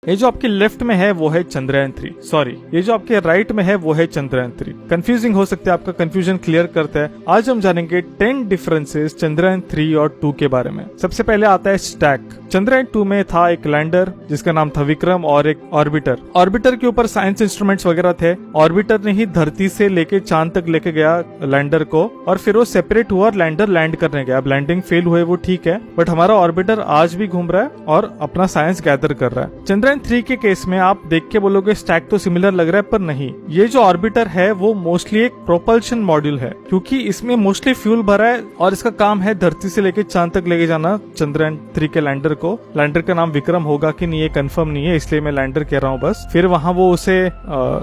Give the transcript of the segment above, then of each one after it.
ये जो आपके लेफ्ट में है वो है चंद्रयान 3, सॉरी ये जो आपके राइट में है वो है चंद्रयान 3। कंफ्यूजिंग हो सकता है, आपका कंफ्यूजन क्लियर करता है। आज हम जानेंगे 10 डिफरेंसेस चंद्रयान 3 और 2 के बारे में। सबसे पहले आता है स्टैक। चंद्रयान 2 में था एक लैंडर जिसका नाम था विक्रम और एक ऑर्बिटर। ऑर्बिटर के ऊपर साइंस इंस्ट्रूमेंट्स वगैरह थे। ऑर्बिटर ने ही धरती से लेके चांद तक लेके गया लैंडर को, और फिर वो सेपरेट हुआ और लैंडर लैंड करने गया। अब लैंडिंग फेल हुए वो ठीक है, बट हमारा ऑर्बिटर आज भी घूम रहा है और अपना साइंस गैदर कर रहा है। चंद्रयान 3 के केस में आप देख के बोलोगे स्टैक तो सिमिलर लग रहा है, पर नहीं। ये जो ऑर्बिटर है वो मोस्टली एक प्रोपल्शन मॉड्यूल है, क्योंकि इसमें मोस्टली फ्यूल भरा है और इसका काम है धरती से लेके चांद तक लेके जाना चंद्रयान 3 के लैंडर को। लैंडर का नाम विक्रम होगा कि नहीं ये कंफर्म नहीं है, इसलिए मैं लैंडर कह रहा हूँ बस। फिर वहां वो उसे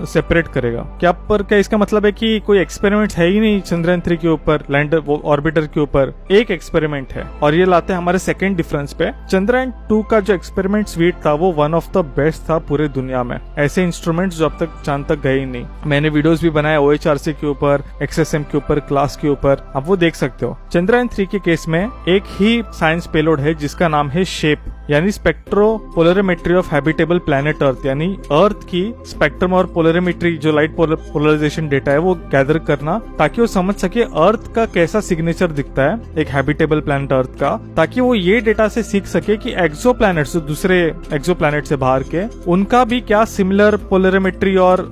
सेपरेट करेगा। क्या इसका मतलब है कि कोई एक्सपेरिमेंट है ही नहीं चंद्रयान 3 के ऊपर, लैंडर वो ऑर्बिटर के ऊपर एक एक्सपेरिमेंट है। और ये लाते हैं हमारे सेकंड डिफरेंस पे। चंद्रयान 2 का जो एक्सपेरिमेंट स्वीट था वो वन ऑफ द बेस्ट था पूरे दुनिया में। ऐसे इंस्ट्रूमेंट्स जो अब तक चांद तक गए ही नहीं। मैंने वीडियोस भी बनाए OHRC के ऊपर, XSM के ऊपर, क्लास के ऊपर, आप वो देख सकते हो। चंद्रयान 3 के केस में एक ही साइंस पेलोड है जिसका नाम है शेप, यानी स्पेक्ट्रोपोलरिमेट्री ऑफ हैबिटेबल प्लैनेट अर्थ, यानी अर्थ की स्पेक्ट्रम और पोलरिमेट्री जो लाइट पोलराइजेशन डेटा है वो गैदर करना, ताकि वो समझ सके अर्थ का कैसा सिग्नेचर दिखता है एक हैबिटेबल प्लैनेट अर्थ का, ताकि वो ये डेटा से सीख सके कि एक्सो प्लैनेट जो दूसरे एक्सो प्लैनेट से बाहर के उनका भी क्या सिमिलर पोलरिमेट्री और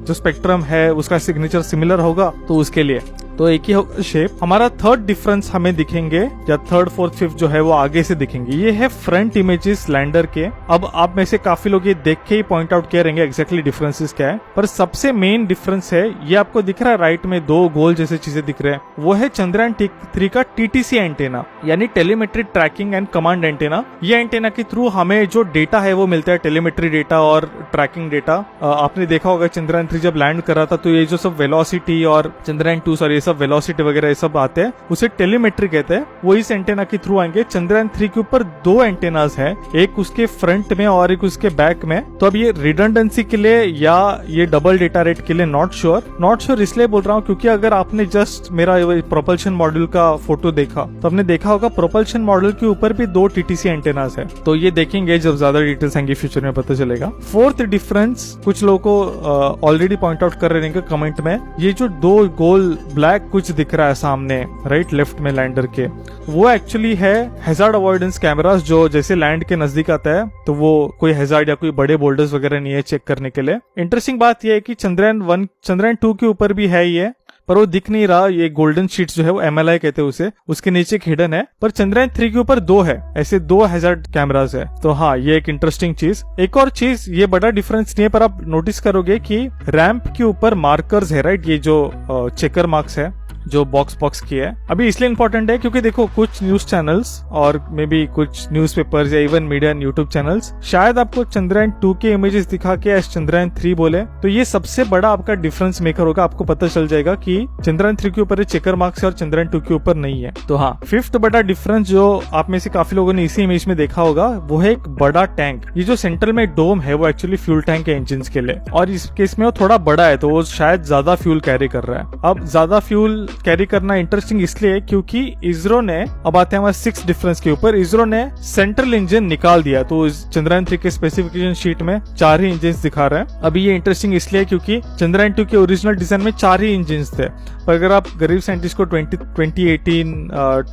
जो स्पेक्ट्रम है उसका सिग्नेचर सिमिलर होगा। तो उसके लिए तो एक ही होगा शेप। हमारा थर्ड डिफरेंस हमें दिखेंगे, या थर्ड फोर्थ फिफ्थ जो है वो आगे से दिखेंगे। ये है फ्रंट इमेजेस लैंडर के। अब आप में से काफी लोग ये देख के ही पॉइंट आउट करेंगे एग्जैक्टली डिफरेंसेस क्या है, पर सबसे मेन डिफरेंस है ये आपको दिख रहा है राइट में दो गोल जैसे चीजें दिख रहे हैं, वो है चंद्रयान 3 का TTC एंटेना, यानी telemetry tracking and command antenna. ये एंटेना के थ्रू हमें जो डेटा है वो मिलता है, टेलीमेट्री डेटा और ट्रैकिंग डेटा। आपने देखा होगा चंद्रयान 3 जब लैंड कर रहा था तो ये जो सब वेलोसिटी और चंद्रयान 2 सॉरी सब वेलोसिटी वगैरह ये सब आते हैं, उसे टेलीमेट्री कहते हैं। वो इस एंटेना के थ्रू आएंगे। चंद्रयान 3 के ऊपर दो एंटेनास हैं, एक उसके फ्रंट में और एक उसके बैक में। तो अब ये रिडंडेंसी के लिए या ये डबल डेटा रेट के लिए नॉट श्योर इसलिए बोल रहा हूँ क्योंकि अगर आपने जस्ट मेरा प्रोपल्शन मॉड्यूल का फोटो देखा तो आपने देखा होगा प्रोपल्शन मॉड्यूल के ऊपर भी दो TTC एंटेनास है। तो ये देखेंगे जब ज्यादा डिटेल्स आएंगे फ्यूचर में पता चलेगा। फोर्थ डिफरेंस कुछ लोगों को ऑलरेडी पॉइंट आउट कर रहे हैं कमेंट में, ये जो दो गोल ब्लैक कुछ दिख रहा है सामने राइट लेफ्ट में लैंडर के, वो एक्चुअली है हैजार्ड अवॉइडेंस कैमरास, जो जैसे लैंड के नजदीक आता है तो वो कोई हैजार्ड या कोई बड़े बोल्डर्स वगैरह नहीं है चेक करने के लिए। इंटरेस्टिंग बात यह है कि चंद्रयान 2 के ऊपर भी है ये, पर वो दिख नहीं रहा। ये गोल्डन शीट्स जो है वो MLI कहते हैं उसे, उसके नीचे एक हिडन है। पर चंद्रयान 3 के ऊपर दो है, ऐसे दो हैजार्ड कैमरास है। तो हाँ, ये एक इंटरेस्टिंग चीज। एक और चीज, ये बड़ा डिफरेंस नहीं है पर आप नोटिस करोगे कि रैंप के ऊपर मार्कर्स है राइट, ये जो चेकर मार्क्स है जो बॉक्स की है। अभी इसलिए इंपॉर्टेंट है क्योंकि देखो कुछ न्यूज चैनल्स और मे बी कुछ न्यूज़पेपर्स या even media and YouTube channels शायद आपको चंद्रयान 2 के इमेजेस दिखा के एस चंद्रयान 3 बोले, तो ये सबसे बड़ा आपका डिफरेंस मेकर होगा। आपको पता चल जाएगा कि चंद्रयान 3 के ऊपर चेकर मार्क्स है और चंद्रयान 2 के ऊपर नहीं है। तो हाँ, फिफ्थ बड़ा डिफरेंस जो आप में से काफी लोगों ने इसी इमेज में देखा होगा वो है एक बड़ा टैंक। ये जो सेंटर में डोम है वो एक्चुअली फ्यूल टैंक है इंजन के लिए, और इस केस में वो थोड़ा बड़ा है तो वो शायद ज्यादा फ्यूल कैरी कर रहा है। अब ज्यादा फ्यूल कैरी करना इंटरेस्टिंग इसलिए क्योंकि इसरो ने, अब आते हैं हमारे 6 डिफरेंस के ऊपर, इसरो ने सेंट्रल इंजन निकाल दिया। तो चंद्रयान 3 के स्पेसिफिकेशन शीट में 4 ही इंजन दिखा रहे हैं। अभी ये इंटरेस्टिंग इसलिए क्योंकि चंद्रयान 2 के ओरिजिनल डिजाइन में 4 ही इंजन थे, पर अगर आप गरीब साइंटिस्ट को 2018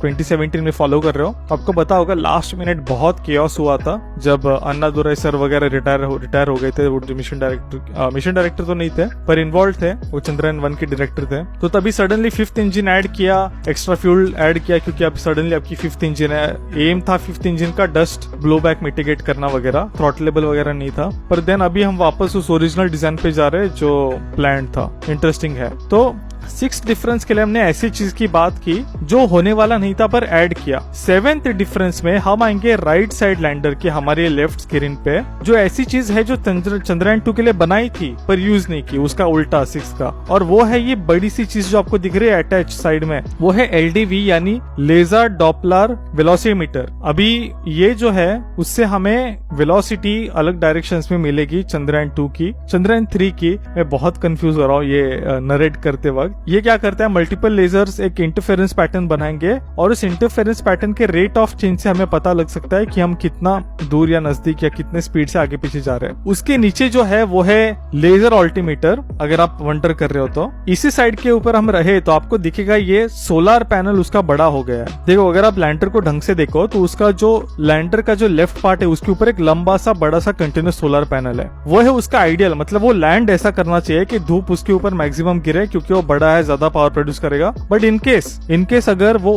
2017 में फॉलो कर रहे हो, आपको पता होगा लास्ट मिनट बहुत केओस हुआ था जब अन्नादुराई सर वगैरह रिटायर हो गए थे। वो मिशन डायरेक्टर तो नहीं थे पर इन्वॉल्व थे, वो चंद्रयान 1 के डायरेक्टर थे। तो तभी सडनली 5th इंजन ऐड किया, एक्स्ट्रा फ्यूल ऐड किया, क्योंकि अब सडनली आपकी 5th इंजन है। एम था 5th इंजन का डस्ट ब्लो बैक मिटिगेट करना वगैरह, थ्रॉटलेबल वगैरह नहीं था। पर देन अभी हम वापस उस ओरिजिनल डिजाइन पे जा रहे हैं जो प्लान था। इंटरेस्टिंग है। तो 6 डिफरेंस के लिए हमने ऐसी चीज की बात की जो होने वाला नहीं था पर ऐड किया। 7th डिफरेंस में हम आएंगे राइट साइड लैंडर के हमारे लेफ्ट स्क्रीन पे, जो ऐसी चीज है जो चंद्रयान 2 के लिए बनाई थी पर यूज नहीं की, उसका उल्टा 6 का। और वो है ये बड़ी सी चीज जो आपको दिख रही है अटैच साइड में, वो है LDV यानी लेजर डॉपलर वेलोसिमीटर। अभी ये जो है उससे हमें वेलोसिटी अलग डायरेक्शंस में मिलेगी चंद्रयान 2 की। चंद्रयान 3 की मैं बहुत कंफ्यूज हो रहा हूँ ये नरेट करते वक्त, ये क्या करता है, मल्टीपल लेजर्स एक इंटरफेरेंस पैटर्न बनाएंगे और उस इंटरफेरेंस पैटर्न के रेट ऑफ चेंज से हमें पता लग सकता है कि हम कितना दूर या नजदीक या कितने स्पीड से आगे पीछे जा रहे हैं। उसके नीचे जो है वो है लेजर ऑल्टीमीटर। अगर आप वंडर कर रहे हो तो इसी साइड के ऊपर हम रहे तो आपको दिखेगा ये सोलर पैनल उसका बड़ा हो गया है। देखो अगर आप लैंडर को ढंग से देखो तो उसका जो लैंडर का जो लेफ्ट पार्ट है उसके ऊपर एक लंबा सा बड़ा सा कंटिन्यूस सोलर पैनल है। वो है उसका आइडियल, मतलब वो लैंड ऐसा करना चाहिए कि धूप उसके ऊपर मैक्सिमम गिरे क्योंकि वो बड़ा है, ज्यादा पावर प्रोड्यूस करेगा। बट इनकेस अगर वो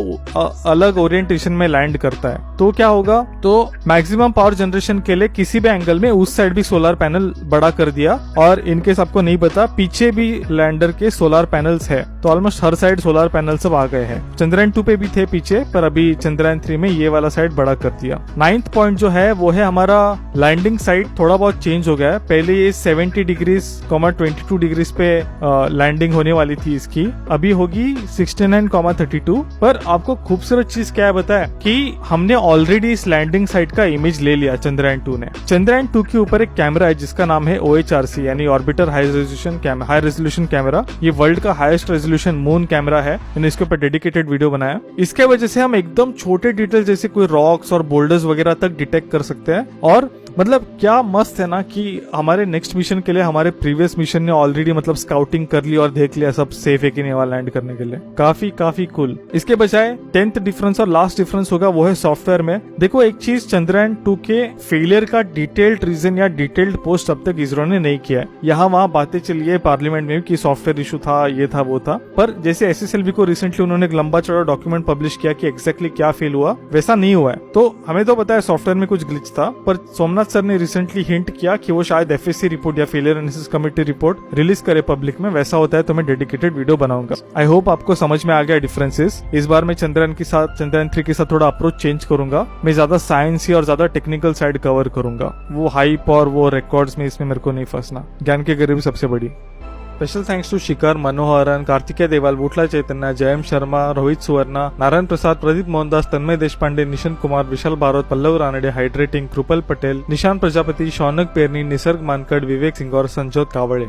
अलग ओरिएंटेशन में लैंड करता है तो क्या होगा, तो मैक्सिमम पावर जनरेशन के लिए किसी भी एंगल में उस साइड भी सोलर पैनल बड़ा कर दिया। और इनकेस आपको नहीं पता पीछे भी लैंडर के सोलर पैनल्स है, तो ऑलमोस्ट हर साइड सोलर पैनल सब आ गए हैं। चंद्रयान 2 पे भी थे पीछे, पर अभी चंद्रयान 3 में ये वाला साइड बड़ा कर दिया। 9th पॉइंट जो है वो है हमारा लैंडिंग साइड थोड़ा बहुत चेंज हो गया है। पहले ये 70 डिग्रीज 22 डिग्रीज पे लैंडिंग होने वाली थी इसकी, अभी होगी 69,32। पर आपको खूबसूरत चीज क्या है बताया कि हमने ऑलरेडी इस लैंडिंग साइट का इमेज ले लिया चंद्रयान 2 ने। चंद्रयान 2 के ऊपर एक कैमरा है जिसका नाम है OHRC यानी ऑर्बिटर हाई रेजोल्यूशन कैमरा। ये वर्ल्ड का हाईएस्ट रेजोल्यूशन मून कैमरा है। मैंने इसके ऊपर डेडिकेटेड वीडियो बनाया। इसके वजह से हम एकदम छोटे डिटेल जैसे कोई रॉक्स और बोल्डर्स वगैरह तक डिटेक्ट कर सकते हैं। और मतलब क्या मस्त है ना कि हमारे नेक्स्ट मिशन के लिए हमारे प्रीवियस मिशन ने ऑलरेडी मतलब स्काउटिंग कर ली और देख लिया सब सेफ है कि नहीं वहां लैंड करने के लिए। काफी कूल। इसके बजाय 10th डिफरेंस और लास्ट डिफरेंस होगा वो है सॉफ्टवेयर में। देखो एक चीज, चंद्रयान 2 के फेलियर का डिटेल्ड रीजन या डिटेल्ड पोस्ट अब तक इसरो ने नहीं किया है। यहाँ वहाँ बातें चली है पार्लियामेंट में कि सॉफ्टवेयर इशू था, ये था वो था, पर जैसे SSLV को रिसेंटली उन्होंने एक लंबा चौड़ा डॉक्यूमेंट पब्लिश किया कि एग्जैक्टली क्या फेल हुआ, वैसा नहीं हुआ है। तो हमें तो पता है सॉफ्टवेयर में कुछ ग्लिच था, पर सोमनाथ सर ने रिसेंटली हिंट किया कि वो शायद FSC रिपोर्ट या failure analysis committee report release करे पब्लिक में। वैसा होता है तो मैं डेडिकेटेड वीडियो बनाऊंगा। आई होप आपको समझ में आ गया डिफरेंसेस। इस बार मैं चंद्रयान 3 के साथ थोड़ा अप्रोच चेंज करूंगा। मैं ज्यादा साइंस और ज्यादा टेक्निकल साइड कवर करूंगा। वो हाइप और वो रिकॉर्ड्स में इसमें मेरे को नहीं फंसना। ज्ञान की गरीबी सबसे बड़ी। स्पेशल थैंक्स टू शिखर, मनोहरन, कार्तिकेय देवाल, बूटला चैतन्य, जयम शर्मा, रोहित सुवर्णा, नारायण प्रसाद, प्रदीप मोहनदास, तन्मय देशपांडे, निशन कुमार, विशाल भारत, पल्लव रानडे, हाइड्रेटिंग, कृपल पटेल, निशान प्रजापति, शौनक पेरनी, निसर्ग मानकड़, विवेक सिंह और संजोत कावड़े।